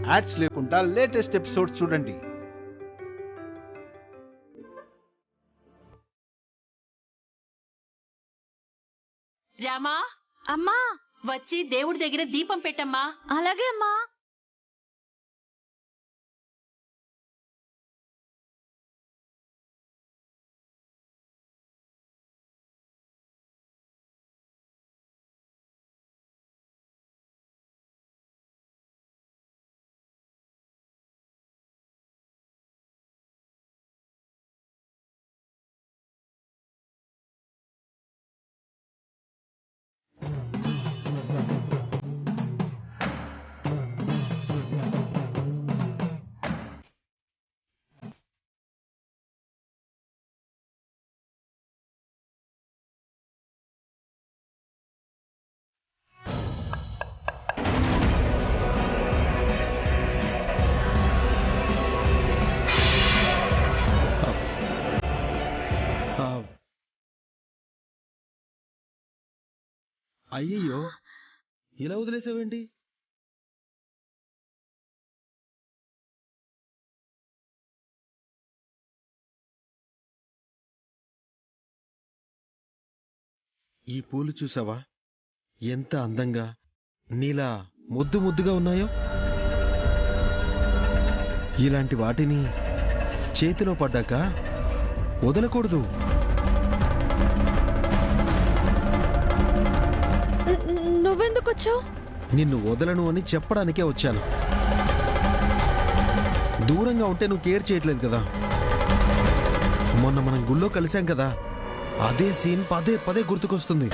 Ads లేకుండా latest episode చూడండి. రామా, అమ్మా వచ్చి దేవుడి దగ్గర దీపం పెట్టమ్మా. అలాగే అమ్మా. అయ్యయ్యో, ఇలా వదిలేసావేంటి? ఈ పూలు చూసావా ఎంత అందంగా నీలా ముద్దు ముద్దుగా ఉన్నాయో? ఇలాంటి వాటిని చేతిలో పడ్డాక వదలకూడదు. నువ్వెందుకు వచ్చావు? నిన్ను వదలను అని చెప్పడానికే వచ్చాను. దూరంగా ఉంటే నువ్వు కేర్ చేయట్లేదు కదా. మొన్న మనం గుళ్ళో కలిసాం కదా, అదే సీన్ పదే పదే గుర్తుకొస్తుంది.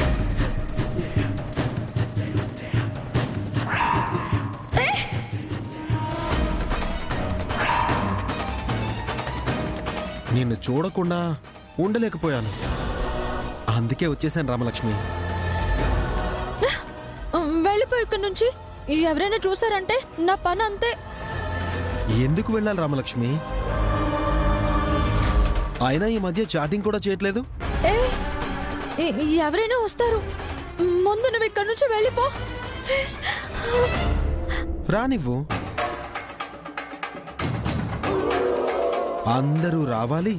నిన్ను చూడకుండా ఉండలేకపోయాను, అందుకే వచ్చేసాను రామలక్ష్మి. వెళ్ళిపో ఇక్కడి నుంచి. ఎవరైనా చూసారంటే నా పని అంతే. ఎందుకు వెళ్ళాలి రామలక్ష్మి? అయినా ఈ మధ్య చాటింగ్ కూడా చేయట్లేదు. ఎవరైనా వస్తారు. ముందు నువ్వు ఇక్కడి నుంచి వెళ్ళిపో. రానివ్వు. అందరూ రావాలి,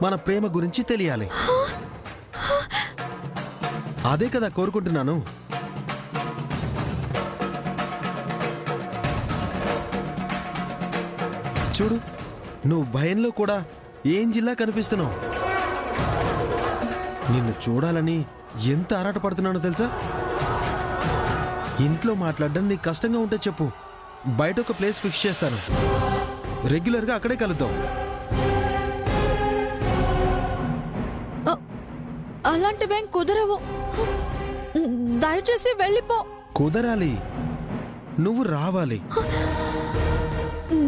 మన ప్రేమ గురించి తెలియాలి. అదే కదా కోరుకుంటున్నాను. చూడు, నువ్వు భయంలో కూడా ఏంజిల్లా కనిపిస్తున్నావు. నిన్ను చూడాలని ఎంత ఆరాటపడుతున్నానో తెలుసా? ఇంట్లో మాట్లాడడం నీకు కష్టంగా ఉంటే చెప్పు, బయట ఒక ప్లేస్ ఫిక్స్ చేస్తాను. రెగ్యులర్గా అక్కడే కలుద్దాం. అలాంటివేం కుదరవు. దయచేసి వెళ్ళిపో. కుదరాలి, నువ్వు రావాలి.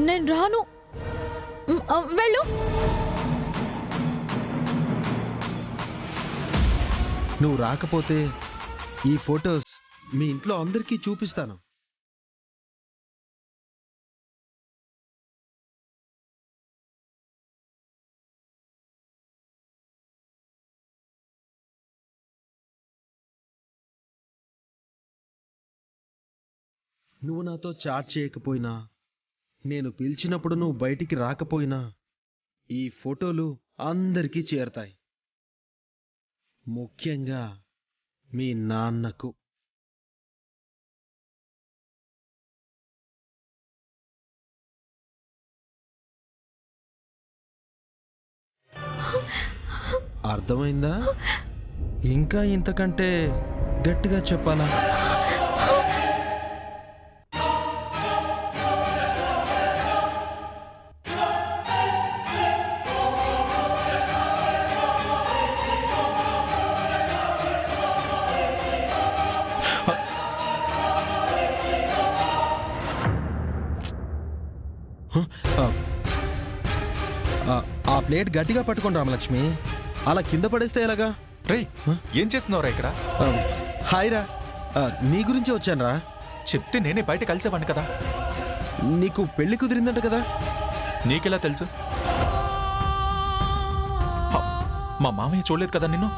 నేను రాను. వెళ్ళు. నువ్వు రాకపోతే ఈ ఫొటోస్ మీ ఇంట్లో అందరికీ చూపిస్తాను. నువ్వు నాతో చాట్ చేయకపోయినా, నేను పిలిచినప్పుడు నువ్వు బయటికి రాకపోయినా ఈ ఫోటోలు అందరికీ చేరతాయి. ముఖ్యంగా మీ నాన్నకు. అర్థమైందా? ఇంకా ఇంతకంటే గట్టిగా చెప్పాలా? ఆ ప్లేట్ గట్టిగా పట్టుకోండి రామలక్ష్మి, అలా కింద పడేస్తే ఎలాగా? రే, ఏం చేస్తున్నావురా ఇక్కడ? హాయ్ రా, నీ గురించి వచ్చాను రా. చెప్తే నేనే బయట కలిసేవాడిని కదా. నీకు పెళ్లి కుదిరిందంట కదా? నీకెలా తెలుసు? మా మామయ్య చూడలేదు కదా నిన్ను.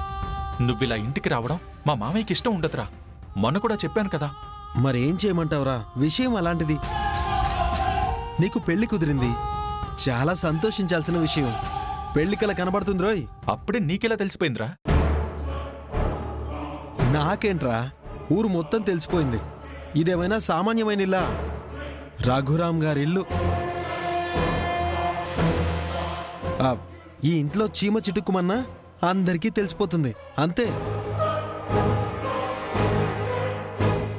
నువ్విలా ఇంటికి రావడం మా మామయ్యకి ఇష్టం ఉండదురా. మొన్న కూడా చెప్పాను కదా. మరేం చేయమంటావురా? విషయం అలాంటిది. నీకు పెళ్లి కుదిరింది. చాలా సంతోషించాల్సిన విషయం. పెళ్లి కల కనబడుతుంది రోయ్. అప్పుడే నీకెలా తెలిసిపోయిందిరా? నాకేంట్రా, ఊరు మొత్తం తెలిసిపోయింది. ఇదేమైనా సామాన్యమైన ఇల్లా? రఘురామ్ గారి ఇల్లు. ఈ ఇంట్లో చీమ చిటుక్కుమన్నా అందరికీ తెలిసిపోతుంది, అంతే.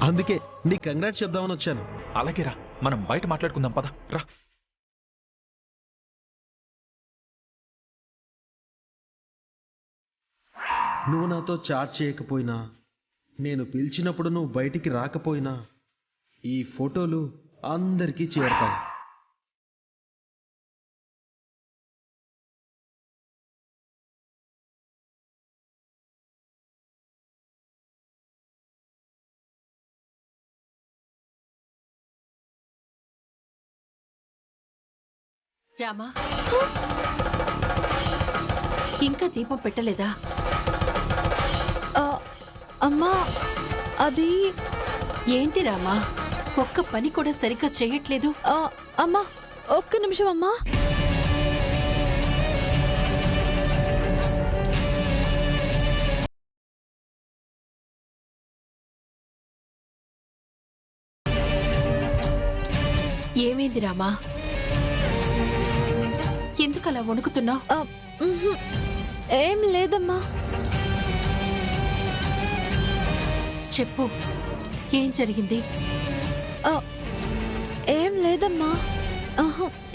అందుకే నీ కంగ్రాట్స్ చెప్దామని వచ్చాను. అలాగే రా, మనం బయట మాట్లాడుకుందాం, పద రా. నువ్వు నాతో చాట్ చేయకపోయినా, నేను పిలిచినప్పుడు నువ్వు బయటికి రాకపోయినా ఈ ఫోటోలు అందరికీ చేరతాయి. రామా, ఇంకా దీపం పెట్టలేదా? అమ్మా, అది ఏంటి రామా, ఒక్క పని కూడా సరిగ్గా చేయట్లేదు. అమ్మా, ఒక్క నిమిషం అమ్మా. ఏమైంది రామా? ఎందుకలా వణుకుతున్నావు? ఏం లేదమ్మా. చెప్పు, ఏం జరిగింది? ఏం లేదమ్మా.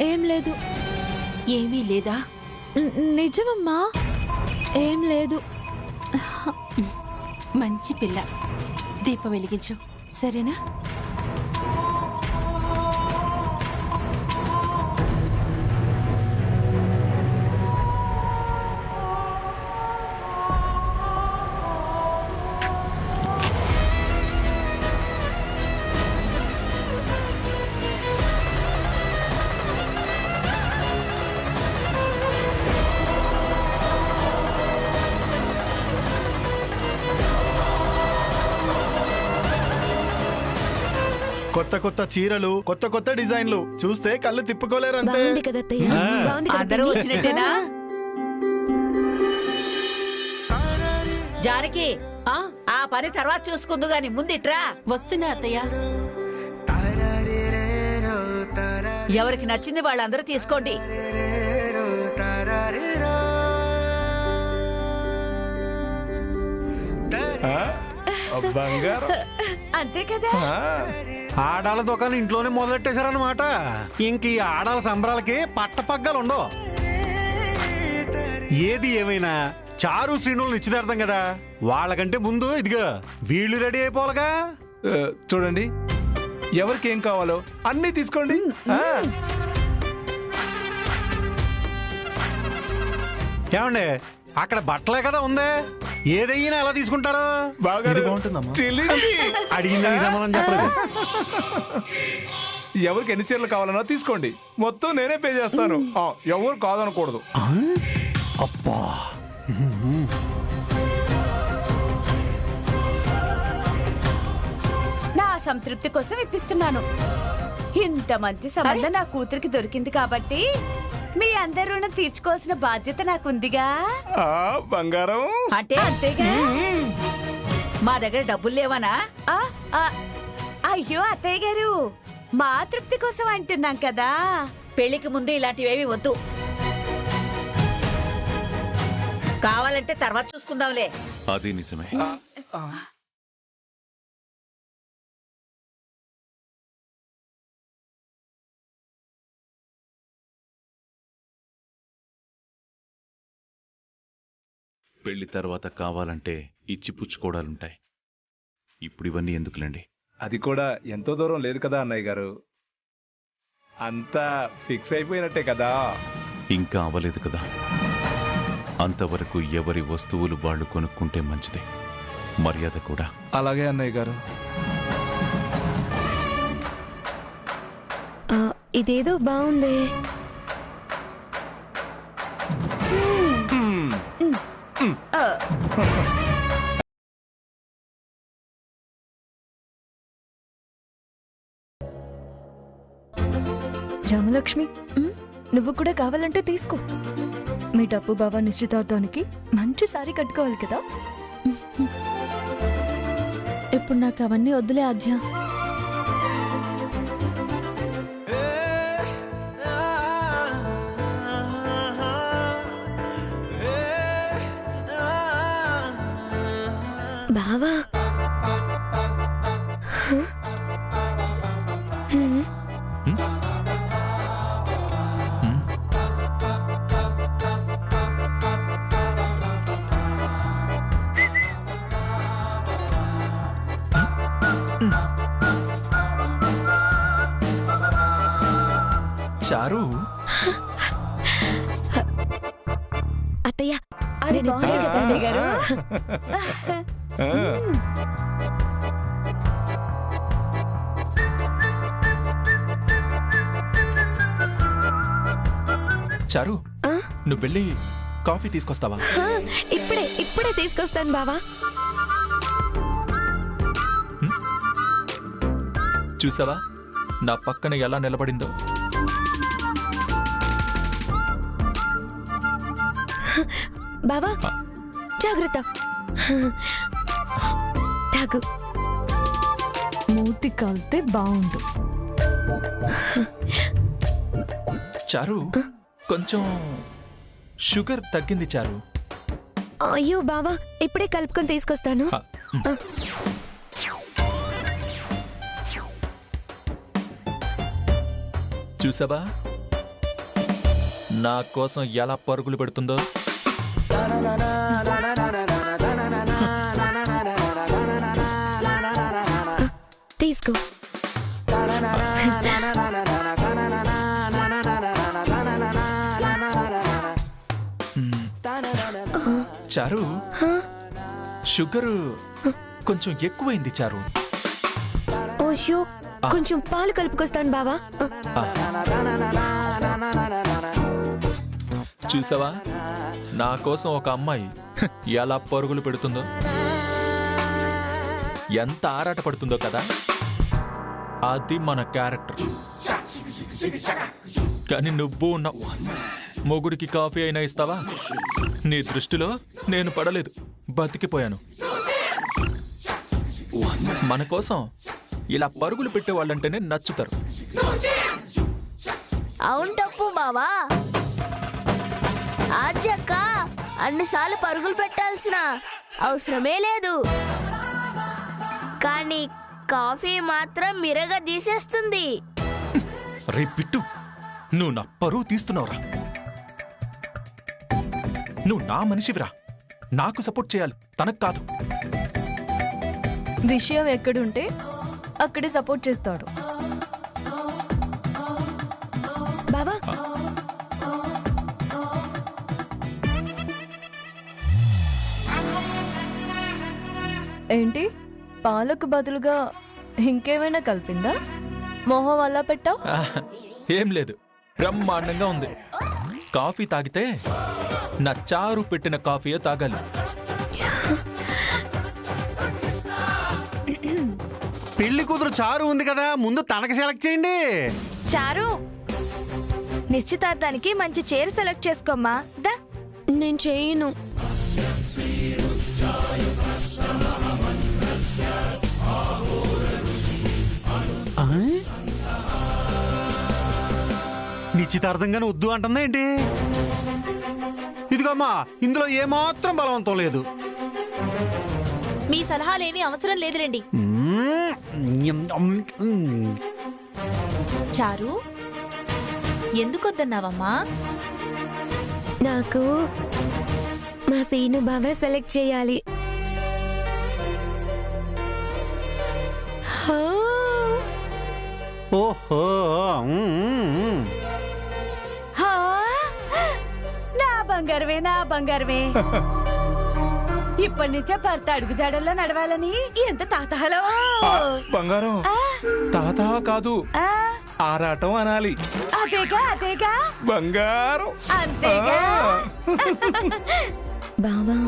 ఏం లేదు. ఏమీ లేదా? నిజమమ్మా, ఏం లేదు. మంచి పిల్ల. దీపం వెలిగించు, సరేనా? కొత్త కొత్త చీరలు, కొత్త కొత్త డిజైన్లు చూస్తే కళ్ళు తిప్పుకోలేరు అంతే. అందరూ వచ్చినట్టేనా? జానకి, ఆ పని తర్వాత చూసుకుందు గాని ముందిట్రా. వస్తున్నా అత్తయ్య. ఎవరికి నచ్చింది వాళ్ళందరూ తీసుకోండి. బంగారం అంతే కదా. ఆడాల దుకాణం ఇంట్లోనే మొదలెట్టేశారన్నమాట. ఇంక ఈ ఆడాల సంబరాలకి పట్టపగ్గాలు ఉండవు. ఏది ఏమైనా చారు శ్రీనులు నిశ్చితార్థం కదా, వాళ్ళకంటే ముందు ఇదిగా వీళ్ళు రెడీ అయిపోవాలిగా. చూడండి, ఎవరికి ఏం కావాలో అన్నీ తీసుకోండి. ఏమండి, అక్కడ బట్టలే కదా ఉంది, ఏదైనా ఎలా తీసుకుంటారు? బాగా బాగుంటుందమ్మా. అడిగిందని సమాధానం చెప్పలేదు. ఎవరికి ఎన్ని చీరలు కావాలన్నా తీసుకోండి, మొత్తం నేనే పే చేస్తాను. ఎవరు కాదనకూడదు. అబ్బా, నా సంతృప్తి కోసం ఇప్పిస్తున్నాను. ఇంత మంచి సంబంధం నా కూతురికి దొరికింది కాబట్టి మీ అందరి రుణం తీర్చుకోవాల్సిన బాధ్యత నాకుందిగా. బంగారం అంటే అంతేగా. మా దగ్గర డబ్బులు లేవనా? అయ్యో అత్తయ్య గారు, మా తృప్తి కోసం అంటున్నాం కదా. పెళ్లికి ముందు ఇలాంటివేవి వద్దు. కావాలంటే తర్వాత చూసుకుందాంలే. అది నిజమే. పెళ్లి తర్వాత కావాలంటే ఇచ్చిపుచ్చుకోవడాలుంటాయి. ఇప్పుడు ఇవన్నీ ఎందుకులేండి. అది కూడా ఎంతో దూరం లేదు కదా అన్నయ్య గారు. అంతా ఫిక్స్ అయిపోయినట్టే కదా. ఇంకా అవ్వలేదు కదా. అంతవరకు ఎవరి వస్తువులు వాళ్ళు కొనుక్కుంటే మంచిదే. మర్యాద కూడా. అలాగే అన్నయ్య గారు. ఇదేదో బాగుంది. రామలక్ష్మి, నువ్వు కూడా కావాలంటే తీసుకో. మీ డబ్బు బావ నిశ్చితార్థానికి మంచి సారీ కట్టుకోవాలి కదా. ఇప్పుడు నాకు అవన్నీ వద్దులే ఆద్య. బావా చారు, అత్తయ్య అది బాగుంది గారు. చారు, నువ్వు వెళ్ళి కాఫీ తీసుకొస్తావా? ఇప్పుడే తీసుకొస్తాను బావా. చూసావా నా పక్కన ఎలా నిలబడిందో? బావా జాగ్రత్త. తాగు. మూతి కాలితే బాగుండు. చారు, కొంచెం షుగర్ తగ్గింది చారు. అయ్యో బావా, ఇప్పుడే కలుపుకొని తీసుకొస్తాను. చూసావా నా కోసం ఎలా పరుగులు పెడుతుందో? తీసుకో. చారు, షుగర్ కొంచెం ఎక్కువైంది చారు. ఓషో, కొంచెం పాలు కలుపుకొస్తాను బావా. చూసావా నా కోసం ఒక అమ్మాయి ఎలా పరుగులు పెడుతుందో, ఎంత ఆరాట పడుతుందో కదా. అది మన క్యారెక్టర్. కానీ నువ్వు ఉన్నావు. మొగుడికి కాఫీ అయినా ఇస్తావా? నీ దృష్టిలో నేను పడలేదు, బతికిపోయాను. మన కోసం ఇలా పరుగులు పెట్టే వాళ్ళంటేనే నచ్చుతారు. అవును తప్పు బావా. ఆజ్జక్క అన్నిసార్లు పరుగులు పెట్టాల్సిన అవసరమే లేదు. కానీ కాఫీ మాత్రం మిరగా తీసేస్తుంది. రే పిట్టు, నువ్వు నా పరువు తీస్తున్నావురా. నువ్వు నా మనిషివిరా. నాకు సపోర్ట్ చేయాలి, తనకు కాదు. విషయం ఎక్కడుంటే అక్కడే సపోర్ట్ చేస్తాడు. బావా ఏంటి, పాలకు బదులుగా ఇంకేమైనా కలిపిందా? మొహం అలా పెట్టావు? ఏం లేదు, బ్రహ్మాండంగా ఉంది. కాఫీ తాగితే నా చారు పెట్టిన కాఫీయే తాగాలి. పెళ్లి కూతురు చారు ఉంది కదా, ముందు తనకి సెలెక్ట్ చేయండి. చారు, నిశ్చితార్థానికి మంచి చీర సెలెక్ట్ చేసుకోమ్మా. దా. నేను చేయను. నిశ్చితార్థంగానే వద్దు అంటుందా ఏంటి? ఇదిగోమ్మా, ఇందులో ఏమాత్రం బలవంతం లేదు. మీ సలహాలేమీ అవసరం లేదులేండి. చారు, ఎందుకొద్దన్నావమ్మా? నాకు మా సీను బావే సెలెక్ట్ చేయాలి. ఓహో, నా బంగారమే, నా బంగారమే. ఇప్పటి నుంచే భర్త అడుగు జాడల్లో నడవాలని ఎంత తాతహలో. బంగారం తాత కాదు, ఆరాటం అనాలి. అదేగా అదేగా బంగారం అంతేగా. బావా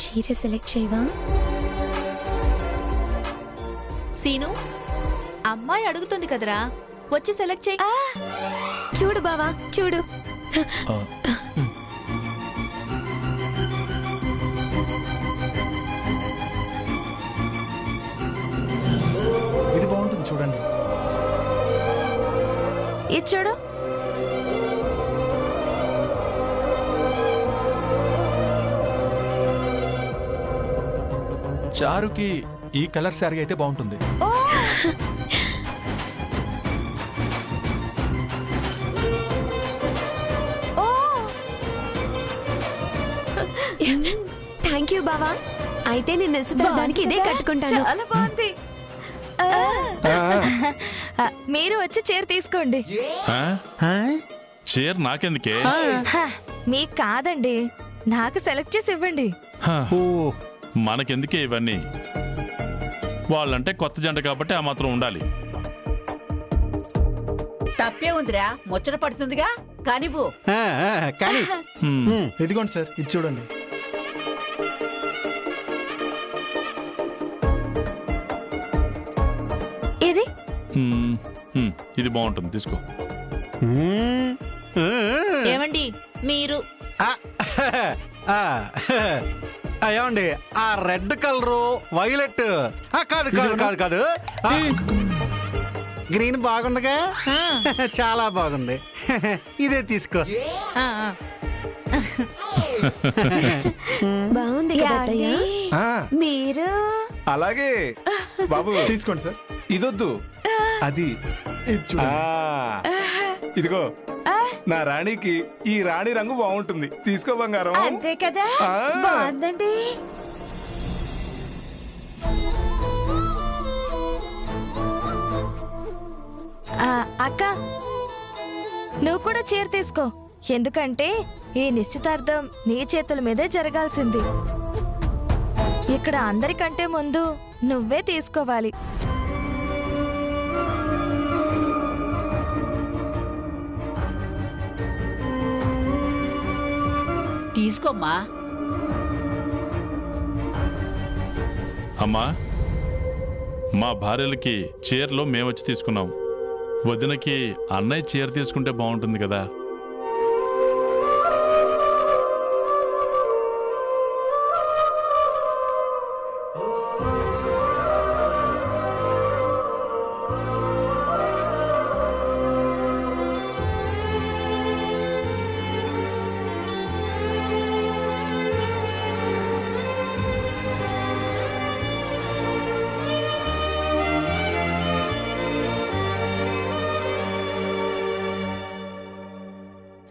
చీర సెలెక్ట్ చేయవా? సీను, అమ్మాయి అడుగుతుంది కదరా, వచ్చి సెలెక్ట్ చేయి. చూడు బావా చూడు. ఇది బాగుంటుంది చూడండి. ఇది చూడు. చారుకి ఈ కలర్ శారీ అయితే బాగుంటుంది. థ్యాంక్ యూ బావా. అయితే నేను నిశ్చితార్థానికి ఇదే కట్టుకుంటాను. చాలా బాగుంది. మీరు వచ్చి చీర తీసుకోండి. చీర నాకెందుకే? మీకు కాదండి, నాకు సెలెక్ట్ చేసి ఇవ్వండి. మనకెందుకే ఇవన్నీ? వాళ్ళంటే కొత్త జంట కాబట్టి ఆ మాత్రం ఉండాలి. తప్పే ఉందిరా, ముచ్చట పడుతుందిగా కానివ్వు. కానీ ఇదిగోండి సార్, ఇది చూడండి. ఇది ఇది బాగుంటుంది, తీసుకో. ఏమండి మీరు ఏమండి ఆ రెడ్ కలరు వైలెట్ కాదు కాదు కాదు కాదు గ్రీన్ బాగుందిగా. చాలా బాగుంది, ఇదే తీసుకో. బాగుంది కదా అత్తయ్య? మీరు అలాగే బాబు తీసుకోండి సార్. ఇదొద్దు, అది ఇది చూడండి. ఇదిగో నా రాణికి ఈ రాణి రంగు బాగుంటుంది, తీసుకో బంగారం. అంతే కదా, బాగుందండి. అక్క, నువ్వు కూడా చీర తీసుకో. ఎందుకంటే ఈ నిశ్చితార్థం నీ చేతుల మీదే జరగాల్సింది. ఇక్కడ అందరికంటే ముందు నువ్వే తీసుకోవాలి. తీసుకోమ్మా. అమ్మా, మా భార్యలకి చీరలో మేమొచ్చి తీసుకున్నాం. వదినకి అన్నయ్య చీర తీసుకుంటే బాగుంటుంది కదా.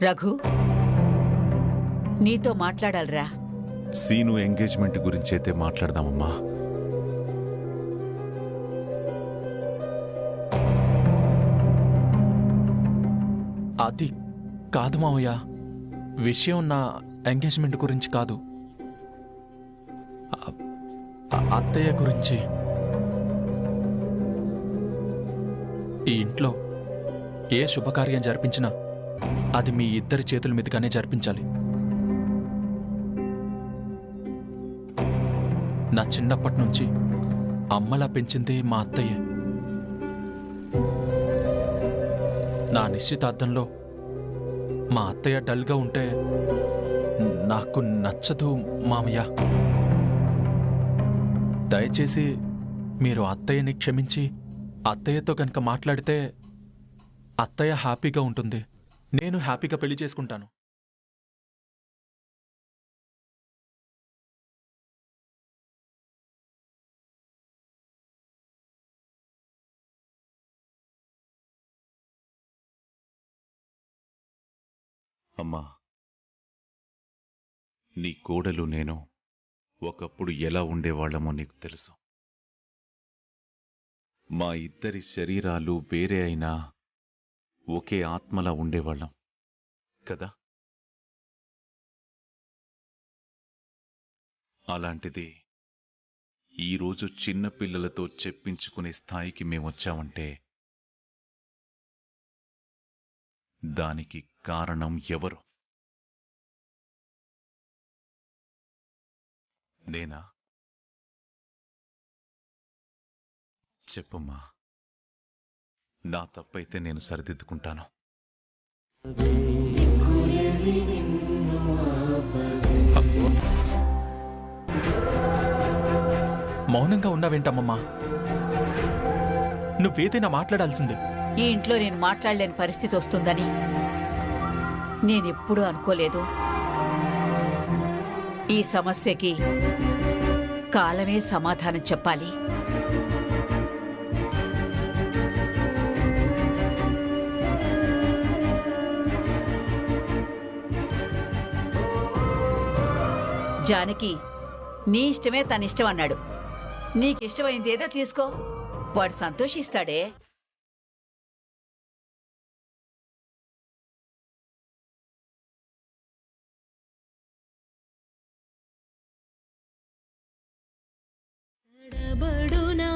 రఘు, నీతో మాట్లాడాలిరా. సీను ఎంగేజ్మెంట్ గురించి అయితే మాట్లాడదామమ్మా. అది కాదు మావయ్య, విషయం నా ఎంగేజ్మెంట్ గురించి కాదు, అత్తయ్య గురించి. ఈ ఇంట్లో ఏ శుభకార్యం జరిపించినా అది మీ ఇద్దరి చేతుల మీదుగానే జరిపించాలి. నా చిన్నప్పటి నుంచి అమ్మలా పెంచింది మా అత్తయ్య. నా నిశ్చితార్థంలో మా అత్తయ్య డల్గా ఉంటే నాకు నచ్చదు మామయ్య. దయచేసి మీరు అత్తయ్యని క్షమించి అత్తయ్యతో కనుక మాట్లాడితే అత్తయ్య హ్యాపీగా ఉంటుంది, నేను హ్యాపీగా పెళ్లి చేసుకుంటాను. అమ్మా, నీ కోడలు నేను ఒకప్పుడు ఎలా ఉండేవాళ్లమో నీకు తెలుసు. మా ఇద్దరి శరీరాలు వేరే అయినా ఒకే ఆత్మలా ఉండేవాళ్ళం కదా. అలాంటిది ఈరోజు చిన్నపిల్లలతో చెప్పించుకునే స్థాయికి మేమొచ్చామంటే దానికి కారణం ఎవరు? నేనా? చెప్పమ్మా, నా తప్పైతే నేను సరిదిద్దుకుంటాను. మౌనంగా ఉన్నావేంటమ్మమ్మా? నువ్వేదైనా మాట్లాడాల్సిందే. ఈ ఇంట్లో నేను మాట్లాడలేని పరిస్థితి వస్తుందని నేనెప్పుడూ అనుకోలేదు. ఈ సమస్యకి కాలమే సమాధానం చెప్పాలి. జానకి, నీ ఇష్టమే తన ఇష్టం అన్నాడు. నీకిష్టమైంది ఏదో తీసుకో, వాడు సంతోషిస్తాడే. బడునా